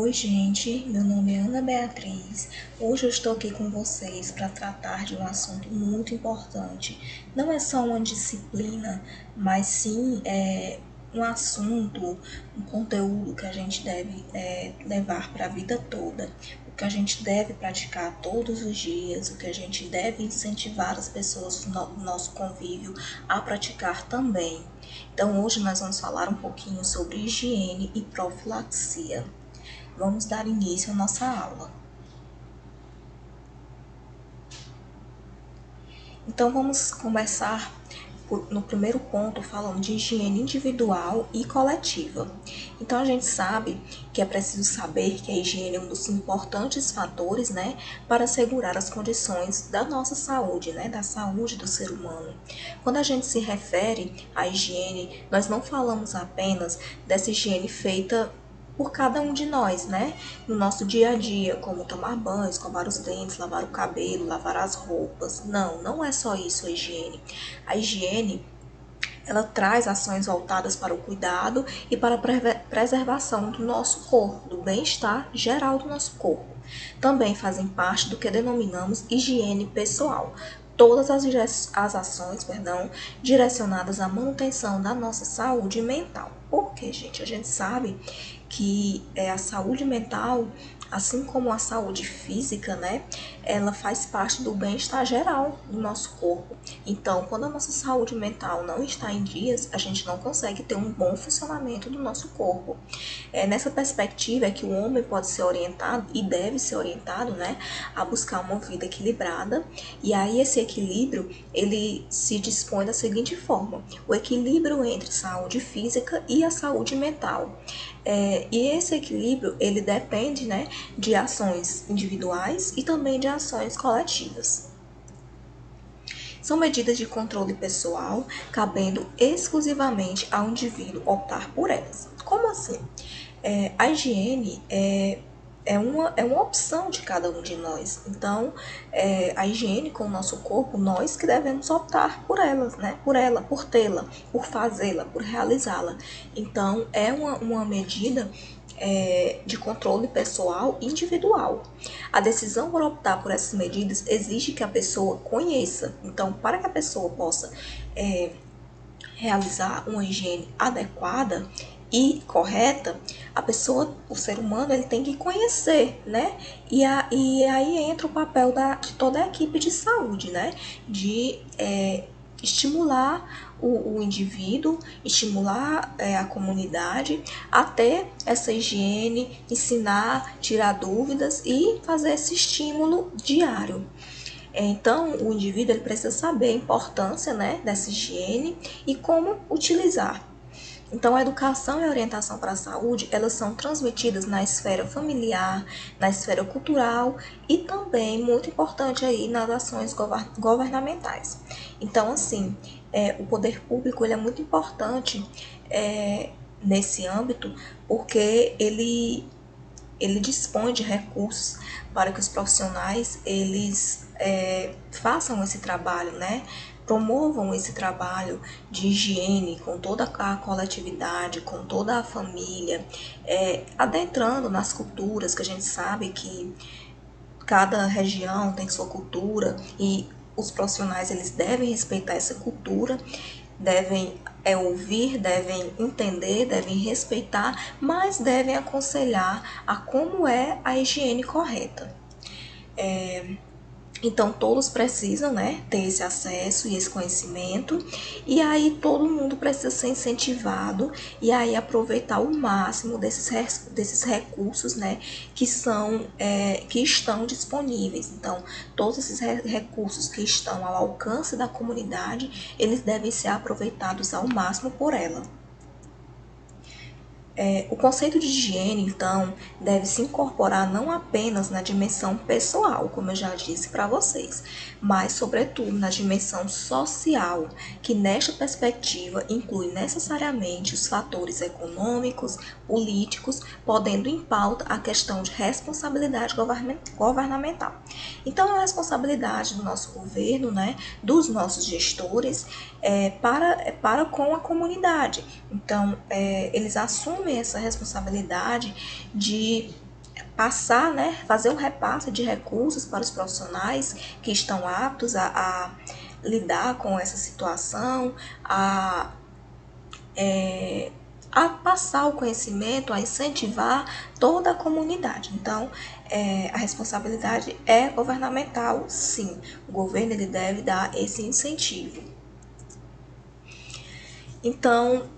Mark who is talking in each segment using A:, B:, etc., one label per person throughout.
A: Oi, gente, meu nome é Ana Beatriz. Hoje eu estou aqui com vocês para tratar de um assunto muito importante. Não é só uma disciplina, mas sim um assunto, um conteúdo que a gente deve levar para a vida toda. O que a gente deve praticar todos os dias, o que a gente deve incentivar as pessoas do nosso convívio a praticar também. Então, hoje nós vamos falar um pouquinho sobre higiene e profilaxia. Vamos dar início à nossa aula. Então, vamos começar no primeiro ponto falando de higiene individual e coletiva. Então, a gente sabe que é preciso saber que a higiene é um dos importantes fatores, para assegurar as condições da nossa saúde, da saúde do ser humano. Quando a gente se refere à higiene, nós não falamos apenas dessa higiene feita por cada um de nós, no nosso dia a dia, como tomar banho, escovar os dentes, lavar o cabelo, lavar as roupas. Não é só isso a higiene. A higiene, ela traz ações voltadas para o cuidado e para a preservação do nosso corpo, do bem-estar geral do nosso corpo. Também fazem parte do que denominamos higiene pessoal. Todas as ações, direcionadas à manutenção da nossa saúde mental. Porque, gente, a gente sabe que a saúde mental, assim como a saúde física, ela faz parte do bem-estar geral do nosso corpo. Então, quando a nossa saúde mental não está em dias, a gente não consegue ter um bom funcionamento do nosso corpo. Nessa perspectiva é que o homem pode ser orientado e deve ser orientado, a buscar uma vida equilibrada. E aí esse equilíbrio, ele se dispõe da seguinte forma: o equilíbrio entre saúde física e a saúde mental. E esse equilíbrio, ele depende, de ações individuais e também de ações coletivas. São medidas de controle pessoal, cabendo exclusivamente ao indivíduo optar por elas. Como assim? A higiene é uma opção de cada um de nós. Então, a higiene com o nosso corpo, nós que devemos optar por elas, por tê-la, por fazê-la, por realizá-la. Então, é uma medida de controle pessoal individual. A decisão por optar por essas medidas exige que a pessoa conheça. Então, para que a pessoa possa realizar uma higiene adequada e correta, a pessoa, o ser humano, ele tem que conhecer, E aí entra o papel de toda a equipe de saúde, De estimular o indivíduo, estimular a comunidade a ter essa higiene, ensinar, tirar dúvidas e fazer esse estímulo diário. Então, o indivíduo ele precisa saber a importância, dessa higiene e como utilizar. Então, a educação e a orientação para a saúde, elas são transmitidas na esfera familiar, na esfera cultural e também, muito importante aí, nas ações governamentais. Então, assim, o poder público ele é muito importante nesse âmbito, porque ele dispõe de recursos para que os profissionais eles façam esse trabalho, promovam esse trabalho de higiene com toda a coletividade, com toda a família, adentrando nas culturas, que a gente sabe que cada região tem sua cultura e os profissionais eles devem respeitar essa cultura, devem ouvir, devem entender, devem respeitar, mas devem aconselhar a como é a higiene correta. Então, todos precisam, ter esse acesso e esse conhecimento, e aí todo mundo precisa ser incentivado e aí aproveitar o máximo desses recursos, que estão disponíveis. Então, todos esses recursos que estão ao alcance da comunidade, eles devem ser aproveitados ao máximo por ela. O conceito de higiene, então, deve se incorporar não apenas na dimensão pessoal, como eu já disse para vocês, mas, sobretudo, na dimensão social, que nesta perspectiva inclui necessariamente os fatores econômicos, políticos, podendo em pauta a questão de responsabilidade governamental. Então, é a responsabilidade do nosso governo, dos nossos gestores, para com a comunidade. Então, eles assumem essa responsabilidade de passar, né, fazer um repasse de recursos para os profissionais que estão aptos a lidar com essa situação, a passar o conhecimento, a incentivar toda a comunidade. Então, a responsabilidade é governamental, sim. O governo ele deve dar esse incentivo. Então,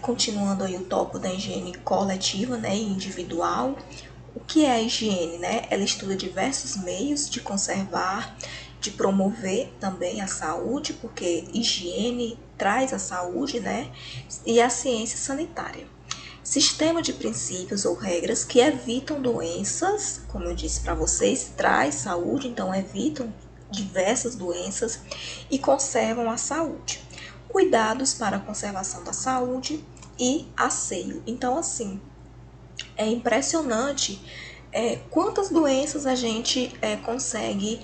A: continuando aí o tópico da higiene coletiva, né, e individual, o que é a higiene, né? Ela estuda diversos meios de conservar, de promover também a saúde, porque higiene traz a saúde, né? E a ciência sanitária. Sistema de princípios ou regras que evitam doenças, como eu disse para vocês, traz saúde, então evitam diversas doenças e conservam a saúde. Cuidados para a conservação da saúde e asseio. Então, assim, é impressionante quantas doenças a gente consegue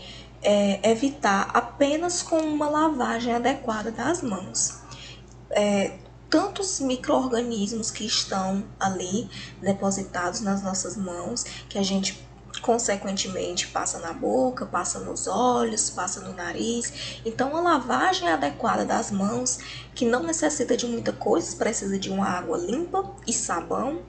A: evitar apenas com uma lavagem adequada das mãos. Tantos micro-organismos que estão ali depositados nas nossas mãos, que a gente consequentemente passa na boca, passa nos olhos, passa no nariz. Então, a lavagem adequada das mãos, que não necessita de muita coisa, precisa de uma água limpa e sabão,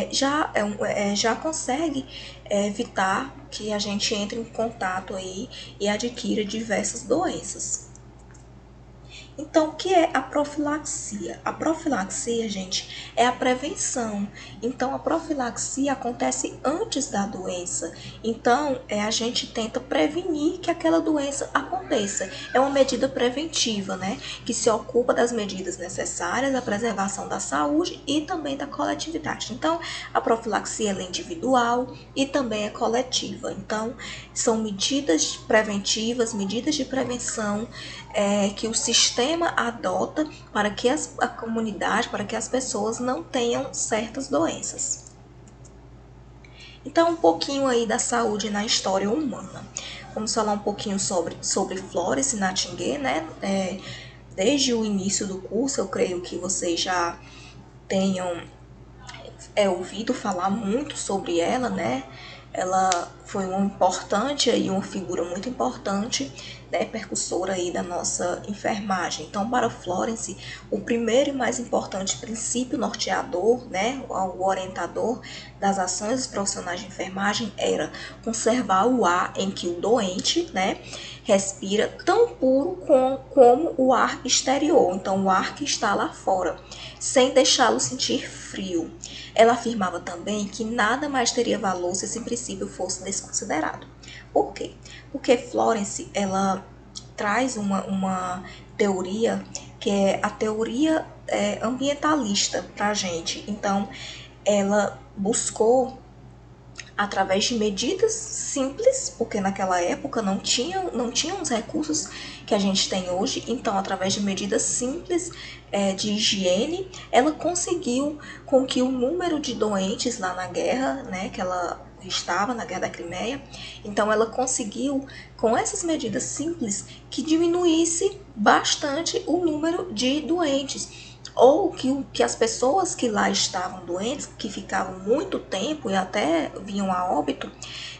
A: já consegue evitar que a gente entre em contato aí e adquira diversas doenças. Então, o que é a profilaxia? A profilaxia, gente, é a prevenção. Então, a profilaxia acontece antes da doença. Então, a gente tenta prevenir que aquela doença aconteça. É uma medida preventiva, né? Que se ocupa das medidas necessárias à preservação da saúde e também da coletividade. Então, a profilaxia é individual e também é coletiva. Então, são medidas preventivas, medidas de prevenção que o sistema adota para que a comunidade, para que as pessoas não tenham certas doenças. Então, um pouquinho aí da saúde na história humana. Vamos falar um pouquinho sobre Florence Nightingale, né? Desde o início do curso, eu creio que vocês já tenham ouvido falar muito sobre ela, né? Ela foi uma importante e uma figura muito importante, né, percussora aí da nossa enfermagem. Então, para Florence, o primeiro e mais importante princípio norteador, né, o orientador das ações dos profissionais de enfermagem era conservar o ar em que o doente, né, respira tão puro como o ar exterior, então o ar que está lá fora, sem deixá-lo sentir frio. Ela afirmava também que nada mais teria valor se esse princípio fosse desconsiderado. Por quê? Porque Florence, ela traz uma teoria que é a teoria ambientalista para a gente. Então, ela buscou através de medidas simples, porque naquela época não tinham os recursos que a gente tem hoje, então através de medidas simples de higiene, ela conseguiu com que o número de doentes lá na guerra, né, que ela estava na Guerra da Crimeia, então ela conseguiu, com essas medidas simples, que diminuísse bastante o número de doentes, ou que as pessoas que lá estavam doentes, que ficavam muito tempo e até vinham a óbito,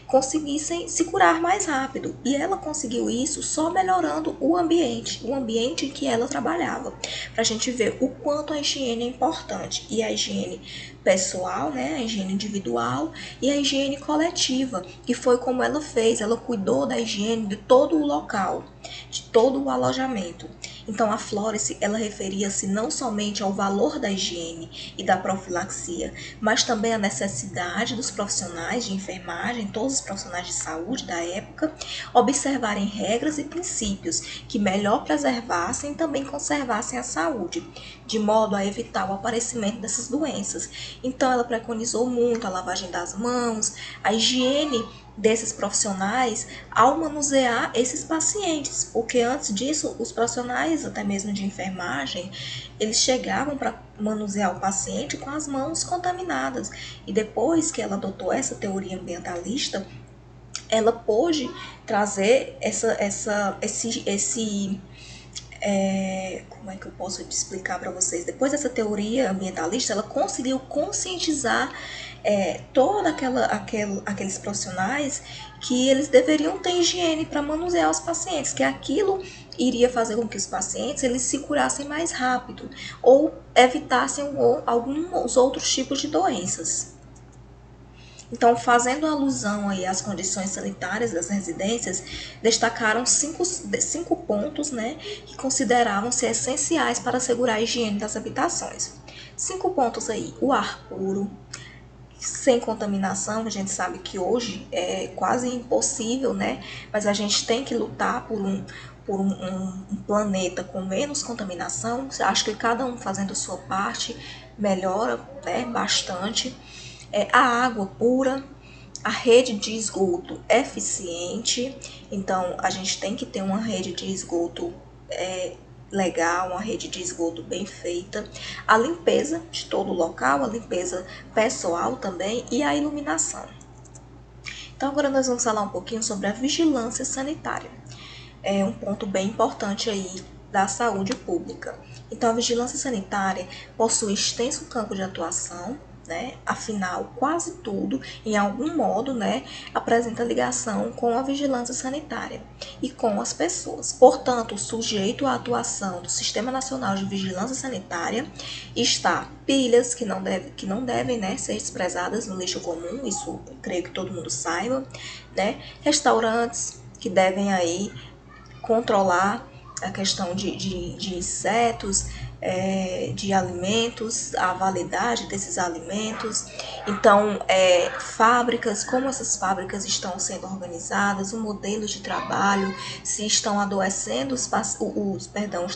A: conseguissem se curar mais rápido. E ela conseguiu isso só melhorando o ambiente em que ela trabalhava. Para a gente ver o quanto a higiene é importante. E a higiene pessoal, né, a higiene individual e a higiene coletiva, que foi como ela fez. Ela cuidou da higiene de todo o local, de todo o alojamento. Então, a Florence, ela referia-se não somente ao valor da higiene e da profilaxia, mas também à necessidade dos profissionais de enfermagem, todos os profissionais de saúde da época, observarem regras e princípios que melhor preservassem e também conservassem a saúde, de modo a evitar o aparecimento dessas doenças. Então, ela preconizou muito a lavagem das mãos, a higiene desses profissionais ao manusear esses pacientes, porque antes disso os profissionais, até mesmo de enfermagem, eles chegavam para manusear o paciente com as mãos contaminadas. E depois que ela adotou essa teoria ambientalista, ela pôde trazer como é que eu posso te explicar para vocês? Depois dessa teoria ambientalista, ela conseguiu conscientizar toda aqueles profissionais que eles deveriam ter higiene para manusear os pacientes, que aquilo iria fazer com que os pacientes eles se curassem mais rápido ou evitassem alguns outros tipos de doenças. Então, fazendo alusão aí às condições sanitárias das residências, destacaram cinco pontos, né, que consideravam ser essenciais para assegurar a higiene das habitações. 5 pontos aí: o ar puro, sem contaminação. A gente sabe que hoje é quase impossível, né, mas a gente tem que lutar por um planeta com menos contaminação. Acho que cada um fazendo a sua parte melhora, né, bastante. A água pura, a rede de esgoto eficiente. Então, a gente tem que ter uma rede de esgoto legal, uma rede de esgoto bem feita, a limpeza de todo o local, a limpeza pessoal também e a iluminação. Então, agora nós vamos falar um pouquinho sobre a vigilância sanitária. É um ponto bem importante aí da saúde pública. Então, a vigilância sanitária possui extenso campo de atuação, né? Afinal, quase tudo, em algum modo, né, apresenta ligação com a vigilância sanitária e com as pessoas. Portanto, sujeito à atuação do Sistema Nacional de Vigilância Sanitária está pilhas que não devem, né, ser desprezadas no lixo comum, isso eu creio que todo mundo saiba, né? Restaurantes que devem aí controlar a questão de insetos, de alimentos, a validade desses alimentos. Então, fábricas, como essas fábricas estão sendo organizadas, o modelo de trabalho, se estão adoecendo os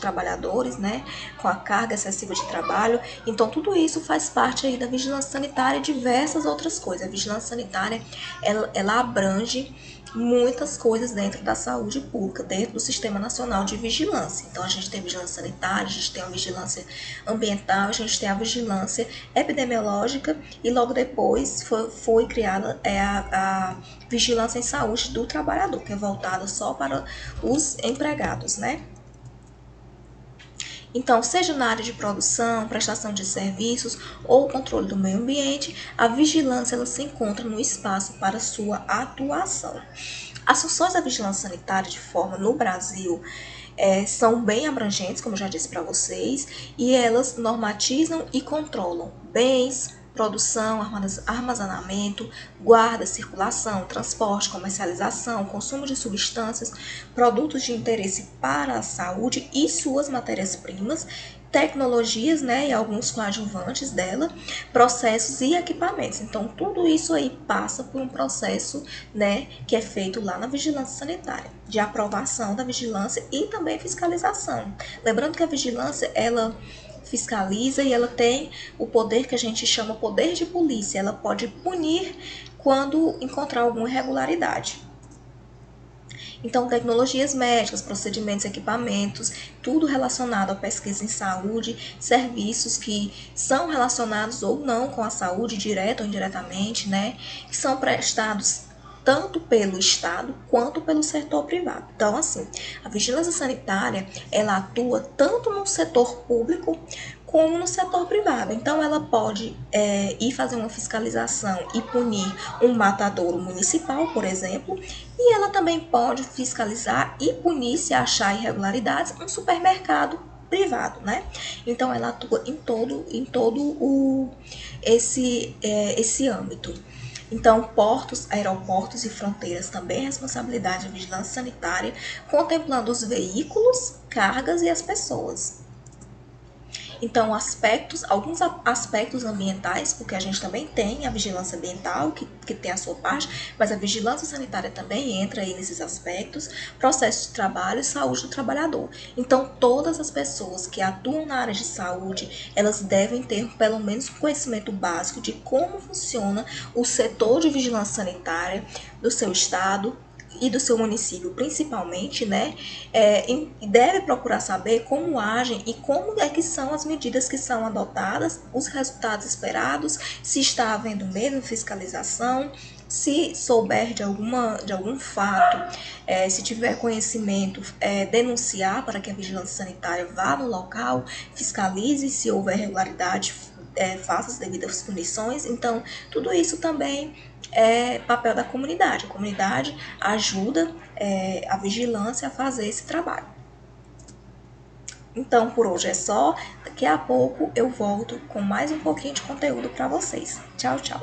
A: trabalhadores, né, com a carga excessiva de trabalho. Então, tudo isso faz parte aí da vigilância sanitária e diversas outras coisas. A vigilância sanitária, ela abrange muitas coisas dentro da saúde pública, dentro do Sistema Nacional de Vigilância. Então, a gente tem vigilância sanitária, a gente tem a vigilância ambiental, a gente tem a vigilância epidemiológica e logo depois foi criada a vigilância em saúde do trabalhador, que é voltada só para os empregados, né? Então, seja na área de produção, prestação de serviços ou controle do meio ambiente, a vigilância ela se encontra no espaço para sua atuação. As funções da vigilância sanitária de forma no Brasil são bem abrangentes, como eu já disse para vocês, e elas normatizam e controlam bens, produção, armazenamento, guarda, circulação, transporte, comercialização, consumo de substâncias, produtos de interesse para a saúde e suas matérias-primas, tecnologias, né, e alguns coadjuvantes dela, processos e equipamentos. Então, tudo isso aí passa por um processo, né, que é feito lá na vigilância sanitária, de aprovação da vigilância e também fiscalização. Lembrando que a vigilância, ela fiscaliza e ela tem o poder que a gente chama poder de polícia. Ela pode punir quando encontrar alguma irregularidade. Então, tecnologias médicas, procedimentos, equipamentos, tudo relacionado à pesquisa em saúde, serviços que são relacionados ou não com a saúde, direta ou indiretamente, né, que são prestados tanto pelo Estado quanto pelo setor privado. Então, assim, a vigilância sanitária, ela atua tanto no setor público como no setor privado. Então, ela pode ir fazer uma fiscalização e punir um matadouro municipal, por exemplo, e ela também pode fiscalizar e punir, se achar irregularidades, um supermercado privado, né? Então, ela atua em todo esse âmbito. Então, portos, aeroportos e fronteiras também é responsabilidade da vigilância sanitária, contemplando os veículos, cargas e as pessoas. Então, alguns aspectos ambientais, porque a gente também tem a vigilância ambiental, que tem a sua parte, mas a vigilância sanitária também entra aí nesses aspectos, processo de trabalho e saúde do trabalhador. Então, todas as pessoas que atuam na área de saúde, elas devem ter pelo menos um conhecimento básico de como funciona o setor de vigilância sanitária do seu estado, e do seu município principalmente, né, deve procurar saber como agem e como é que são as medidas que são adotadas, os resultados esperados, se está havendo mesmo fiscalização, Se souber de algum fato, se tiver conhecimento, denunciar para que a vigilância sanitária vá no local, fiscalize se houver irregularidade, faça as devidas punições. Então, tudo isso também é papel da comunidade. A comunidade ajuda a vigilância a fazer esse trabalho. Então, por hoje é só. Daqui a pouco eu volto com mais um pouquinho de conteúdo para vocês. Tchau, tchau!